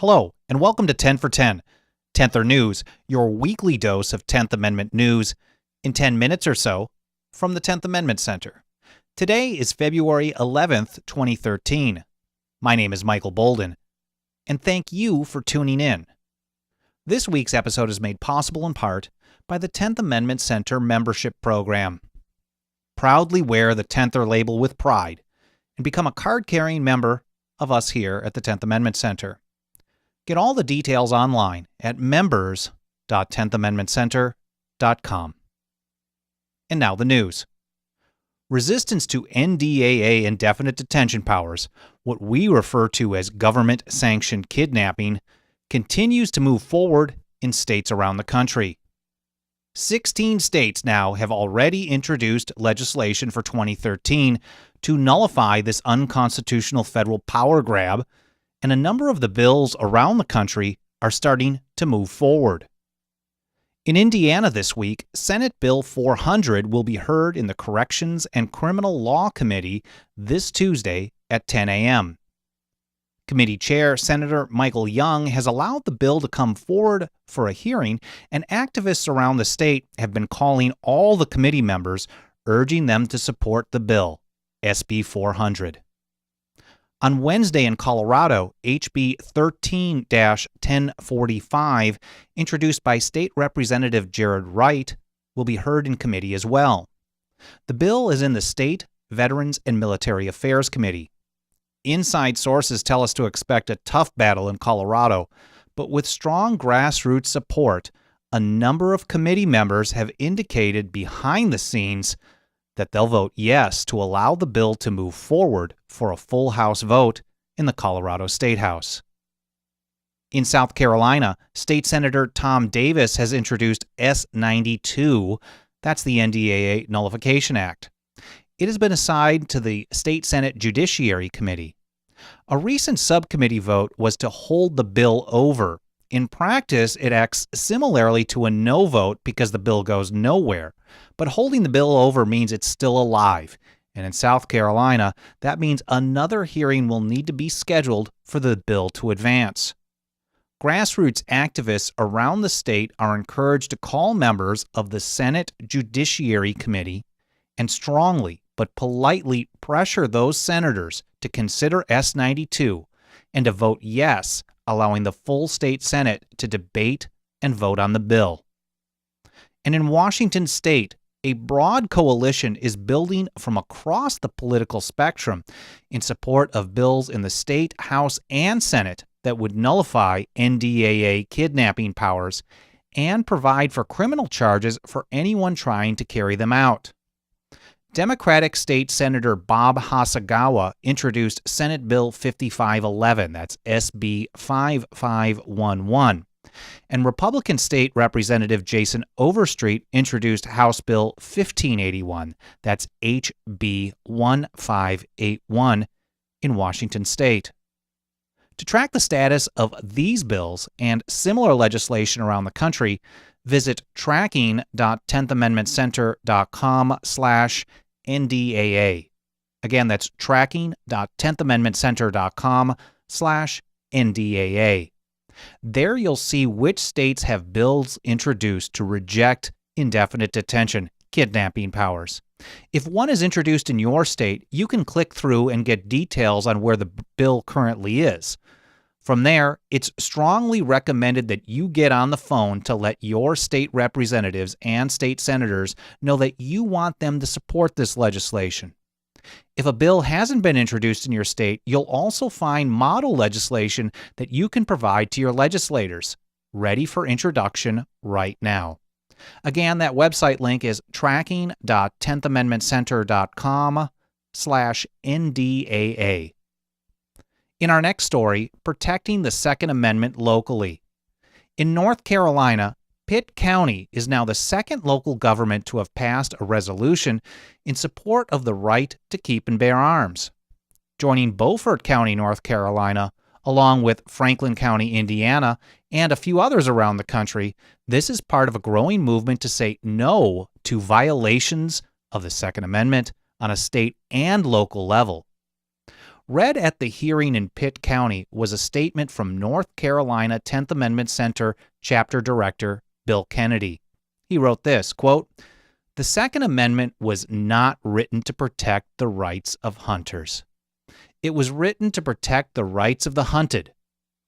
Hello, and welcome to 10 for 10, 10th News, your weekly dose of 10th Amendment news in 10 minutes or so from the 10th Amendment Center. Today is February 11th, 2013. My name is Michael Bolden, and thank you for tuning in. This week's episode is made possible in part by the 10th Amendment Center membership program. Proudly wear the 10ther label with pride and become a card-carrying member of us here at the 10th Amendment Center. Get all the details online at members.10thamendmentcenter.com. And now the news. Resistance to NDAA indefinite detention powers, what we refer to as government-sanctioned kidnapping, continues to move forward in states around the country. 16 states now have already introduced legislation for 2013 to nullify this unconstitutional federal power grab, and a number of the bills around the country are starting to move forward. In Indiana this week, Senate Bill 400 will be heard in the Corrections and Criminal Law Committee this Tuesday at 10 a.m. Committee Chair Senator Michael Young has allowed the bill to come forward for a hearing, and activists around the state have been calling all the committee members, urging them to support the bill, SB 400. On Wednesday in Colorado, HB 13-1045, introduced by State Representative Jared Wright, will be heard in committee as well. The bill is in the State, Veterans, and Military Affairs Committee. Inside sources tell us to expect a tough battle in Colorado, but with strong grassroots support, a number of committee members have indicated behind the scenes that they'll vote yes to allow the bill to move forward for a full House vote in the Colorado State House. In South Carolina, State Senator Tom Davis has introduced S-92, that's the NDAA Nullification Act. It has been assigned to the State Senate Judiciary Committee. A recent subcommittee vote was to hold the bill over. In practice, it acts similarly to a no vote because the bill goes nowhere. But holding the bill over means it's still alive. And in South Carolina, that means another hearing will need to be scheduled for the bill to advance. Grassroots activists around the state are encouraged to call members of the Senate Judiciary Committee and strongly but politely pressure those senators to consider S-92 and to vote yes, allowing the full state Senate to debate and vote on the bill. And in Washington state, a broad coalition is building from across the political spectrum in support of bills in the state, House, and Senate that would nullify NDAA kidnapping powers and provide for criminal charges for anyone trying to carry them out. Democratic State Senator Bob Hasagawa introduced Senate Bill 5511, that's SB 5511, and Republican State Representative Jason Overstreet introduced House Bill 1581, that's HB 1581, in Washington state. To track the status of these bills and similar legislation around the country, visit tracking.10thamendmentcenter.com/NDAA. Again, that's tracking.10thamendmentcenter.com/NDAA. There you'll see which states have bills introduced to reject indefinite detention, kidnapping powers. If one is introduced in your state, you can click through and get details on where the bill currently is. From there, it's strongly recommended that you get on the phone to let your state representatives and state senators know that you want them to support this legislation. If a bill hasn't been introduced in your state, you'll also find model legislation that you can provide to your legislators, ready for introduction right now. Again, that website link is tracking.10thamendmentcenter.com/NDAA. In our next story, protecting the Second Amendment locally. In North Carolina, Pitt County is now the second local government to have passed a resolution in support of the right to keep and bear arms. Joining Beaufort County, North Carolina, along with Franklin County, Indiana, and a few others around the country, this is part of a growing movement to say no to violations of the Second Amendment on a state and local level. Read at the hearing in Pitt County was a statement from North Carolina 10th Amendment Center Chapter Director Bill Kennedy. He wrote this, quote, "The Second Amendment was not written to protect the rights of hunters. It was written to protect the rights of the hunted,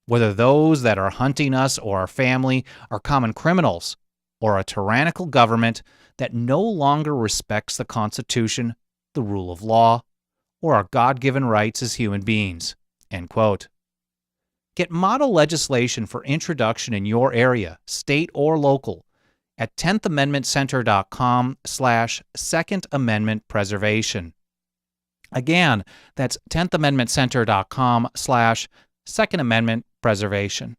whether those that are hunting us or our family are common criminals or a tyrannical government that no longer respects the Constitution, the rule of law, or our God-given rights as human beings." End quote. Get model legislation for introduction in your area, state or local, at 10thamendmentcenter.com/Second Amendment Preservation. Again, that's 10thamendmentcenter.com/Second Amendment Preservation.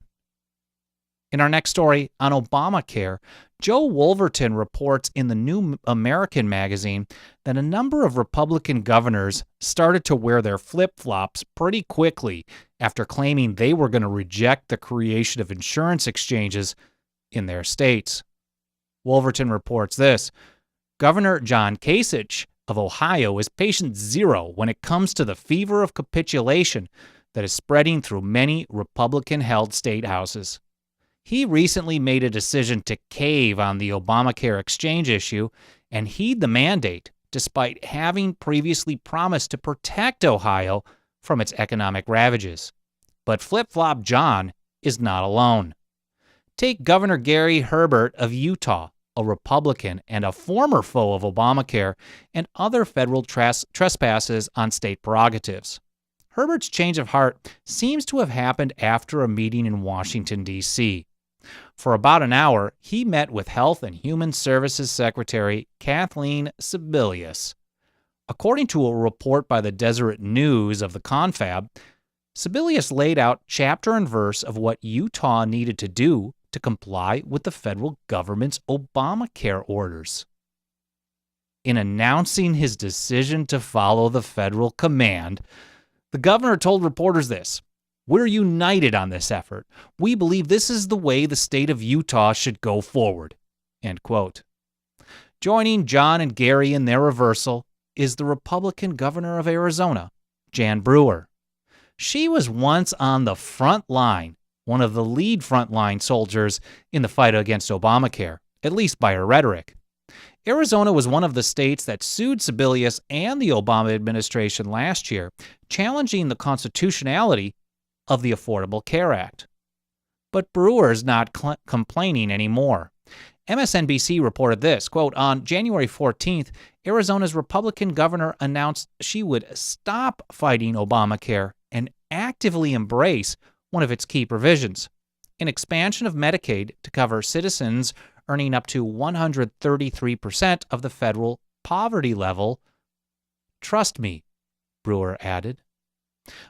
In our next story on Obamacare, Joe Wolverton reports in the New American magazine that a number of Republican governors started to wear their flip-flops pretty quickly after claiming they were going to reject the creation of insurance exchanges in their states. Wolverton reports this: Governor John Kasich of Ohio is patient zero when it comes to the fever of capitulation that is spreading through many Republican-held state houses. He recently made a decision to cave on the Obamacare exchange issue and heed the mandate, despite having previously promised to protect Ohio from its economic ravages. But Flip-Flop John is not alone. Take Governor Gary Herbert of Utah, a Republican and a former foe of Obamacare and other federal trespasses on state prerogatives. Herbert's change of heart seems to have happened after a meeting in Washington, D.C. For about an hour, he met with Health and Human Services Secretary Kathleen Sebelius. According to a report by the Deseret News of the Confab, Sebelius laid out chapter and verse of what Utah needed to do to comply with the federal government's Obamacare orders. In announcing his decision to follow the federal command, the governor told reporters this: "We're united on this effort. We believe this is the way the state of Utah should go forward." End quote. Joining John and Gary in their reversal is the Republican governor of Arizona, Jan Brewer. She was once on the front line, one of the lead frontline soldiers in the fight against Obamacare, at least by her rhetoric. Arizona was one of the states that sued Sebelius and the Obama administration last year, challenging the constitutionality of the Affordable Care Act. But Brewer's not complaining anymore. MSNBC reported this, quote, "On January 14th, Arizona's Republican governor announced she would stop fighting Obamacare and actively embrace one of its key provisions, an expansion of Medicaid to cover citizens earning up to 133% of the federal poverty level. Trust me," Brewer added.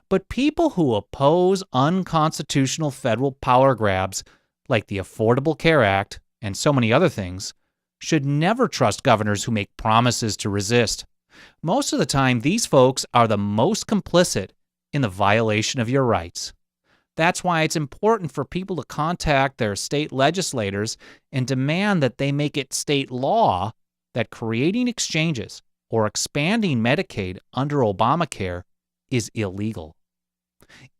But people who oppose unconstitutional federal power grabs, like the Affordable Care Act and so many other things, should never trust governors who make promises to resist. Most of the time, these folks are the most complicit in the violation of your rights. That's why it's important for people to contact their state legislators and demand that they make it state law that creating exchanges or expanding Medicaid under Obamacare is illegal.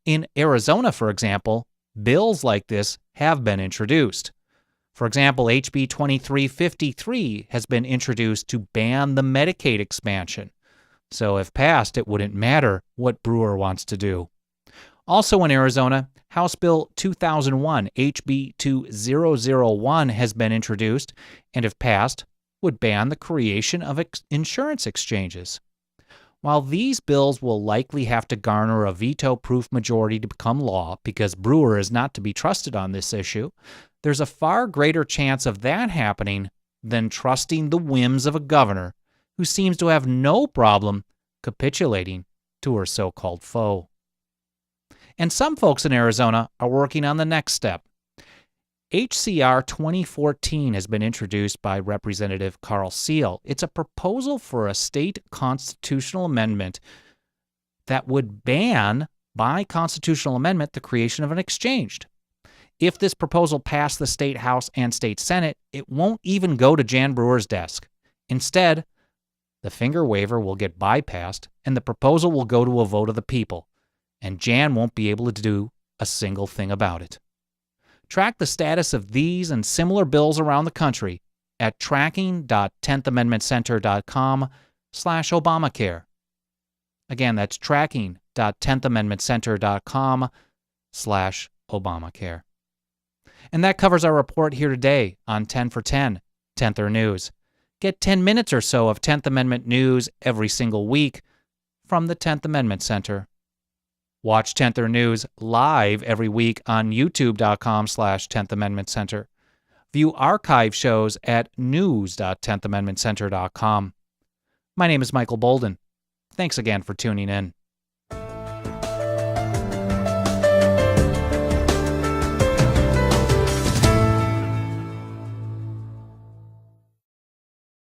In Arizona, for example, bills like this have been introduced. For example, HB 2353 has been introduced to ban the Medicaid expansion. So if passed, it wouldn't matter what Brewer wants to do. Also in Arizona, House Bill 2001, HB 2001, has been introduced and, if passed, would ban the creation of insurance exchanges. While these bills will likely have to garner a veto-proof majority to become law because Brewer is not to be trusted on this issue, there's a far greater chance of that happening than trusting the whims of a governor who seems to have no problem capitulating to her so-called foe. And some folks in Arizona are working on the next step. HCR 2014 has been introduced by Representative Carl Seal. It's a proposal for a state constitutional amendment that would ban, by constitutional amendment, the creation of an exchange. If this proposal passed the state House and state Senate, it won't even go to Jan Brewer's desk. Instead, the finger waiver will get bypassed and the proposal will go to a vote of the people, and Jan won't be able to do a single thing about it. Track the status of these and similar bills around the country at tracking.10thamendmentcenter.com/Obamacare. Again, that's tracking.10thamendmentcenter.com/Obamacare. And that covers our report here today on 10 for 10, 10th News. Get 10 minutes or so of 10th Amendment news every single week from the 10th Amendment Center. Watch 10th News live every week on youtube.com/10th Amendment Center. View archive shows at news.10thamendmentcenter.com. My name is Michael Bolden. Thanks again for tuning in.